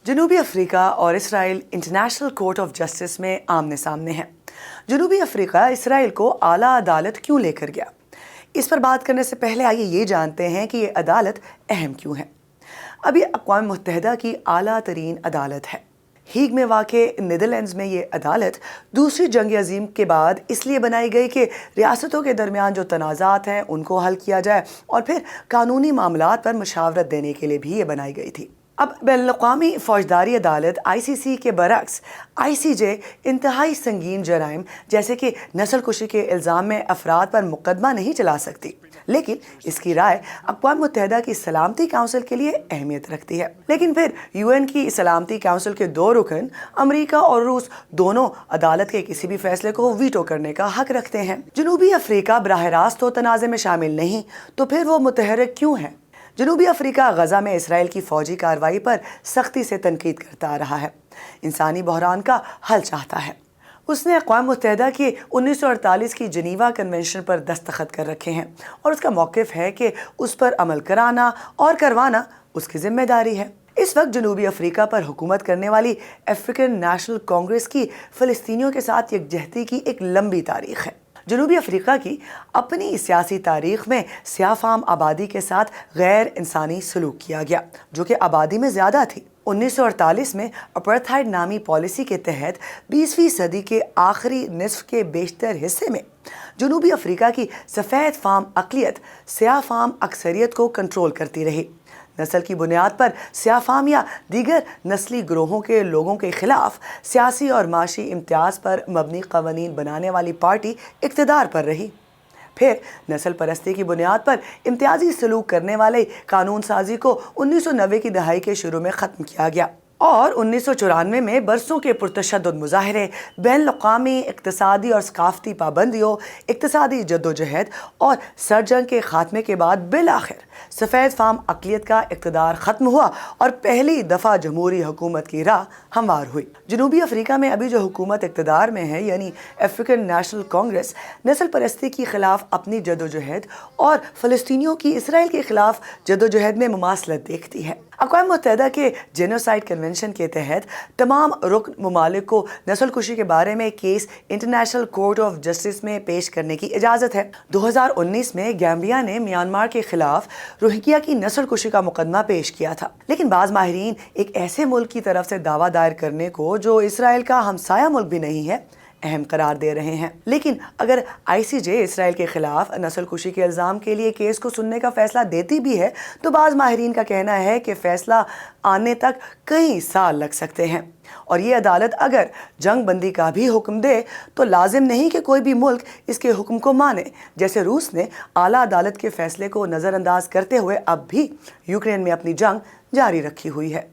جنوبی افریقہ اور اسرائیل international court of justice میں آمنے سامنے ہیں۔ جنوبی افریقہ اسرائیل کو اعلیٰ عدالت کیوں لے کر گیا؟ اس پر بات کرنے سے پہلے آئیے یہ جانتے ہیں کہ یہ عدالت اہم کیوں ہے۔ اب یہ اقوام متحدہ کی اعلیٰ ترین عدالت ہے۔ ہیگ میں واقع نیدرلینڈز میں یہ عدالت دوسری جنگ عظیم کے بعد اس لیے بنائی گئی کہ ریاستوں کے درمیان جو تنازعات ہیں ان کو حل کیا جائے، اور پھر قانونی معاملات پر مشاورت دینے کے لیے بھی یہ بنائی گئی تھی۔ اب بین الاقوامی فوجداری عدالت ICC کے برعکس ICJ انتہائی سنگین جرائم جیسے کہ نسل کشی کے الزام میں افراد پر مقدمہ نہیں چلا سکتی، لیکن اس کی رائے اقوام متحدہ کی سلامتی کونسل کے لیے اہمیت رکھتی ہے۔ لیکن پھر UN کی سلامتی کونسل کے 2 رکن امریکہ اور روس دونوں عدالت کے کسی بھی فیصلے کو ویٹو کرنے کا حق رکھتے ہیں۔ جنوبی افریقہ براہ راست تو تنازع میں شامل نہیں، تو پھر وہ متحرک کیوں ہے؟ جنوبی افریقہ غزہ میں اسرائیل کی فوجی کارروائی پر سختی سے تنقید کرتا آ رہا ہے، انسانی بحران کا حل چاہتا ہے۔ اس نے اقوام متحدہ کے 1948 کی جنیوا کنونشن پر دستخط کر رکھے ہیں، اور اس کا موقف ہے کہ اس پر عمل کرانا اور کروانا اس کی ذمہ داری ہے۔ اس وقت جنوبی افریقہ پر حکومت کرنے والی افریقن نیشنل کانگریس کی فلسطینیوں کے ساتھ یکجہتی کی ایک لمبی تاریخ ہے۔ جنوبی افریقہ کی اپنی سیاسی تاریخ میں سیاہ فام آبادی کے ساتھ غیر انسانی سلوک کیا گیا، جو کہ آبادی میں زیادہ تھی۔ 1948 میں اپارتھائڈ نامی پالیسی کے تحت 20ویں صدی کے آخری نصف کے بیشتر حصے میں جنوبی افریقہ کی سفید فام اقلیت سیاہ فام اکثریت کو کنٹرول کرتی رہی۔ نسل کی بنیاد پر سیاہ فام یا دیگر نسلی گروہوں کے لوگوں کے خلاف سیاسی اور معاشی امتیاز پر مبنی قوانین بنانے والی پارٹی اقتدار پر رہی۔ پھر نسل پرستی کی بنیاد پر امتیازی سلوک کرنے والے قانون سازی کو 1990 کی دہائی کے شروع میں ختم کیا گیا، اور 1994 میں برسوں کے پرتشدد مظاہرے، بین الاقوامی اقتصادی اور ثقافتی پابندیوں، اقتصادی جدوجہد اور سرد جنگ کے خاتمے کے بعد بالآخر سفید فام اقلیت کا اقتدار ختم ہوا اور پہلی دفعہ جمہوری حکومت کی راہ ہموار ہوئی۔ جنوبی افریقہ میں ابھی جو حکومت اقتدار میں ہے، یعنی افریقن نیشنل کانگریس، نسل پرستی کے خلاف اپنی جدوجہد اور فلسطینیوں کی اسرائیل کے خلاف جدوجہد میں مماثلت دیکھتی ہے۔ اقوام متحدہ کے جینوسائیڈ کنونشن کے تحت تمام رکن ممالک کو نسل کشی کے بارے میں case international court of justice میں پیش کرنے کی اجازت ہے۔ 2019 میں گیمبیا نے میانمار کے خلاف روہنگیا کی نسل کشی کا مقدمہ پیش کیا تھا، لیکن بعض ماہرین ایک ایسے ملک کی طرف سے دعویٰ دائر کرنے کو جو اسرائیل کا ہمسایہ ملک بھی نہیں ہے اہم قرار دے رہے ہیں۔ لیکن اگر ICJ اسرائیل کے خلاف نسل کشی کے الزام کے لیے کیس کو سننے کا فیصلہ دیتی بھی ہے، تو بعض ماہرین کا کہنا ہے کہ فیصلہ آنے تک کئی سال لگ سکتے ہیں، اور یہ عدالت اگر جنگ بندی کا بھی حکم دے تو لازم نہیں کہ کوئی بھی ملک اس کے حکم کو مانے، جیسے روس نے اعلیٰ عدالت کے فیصلے کو نظر انداز کرتے ہوئے اب بھی یوکرین میں اپنی جنگ جاری رکھی ہوئی ہے۔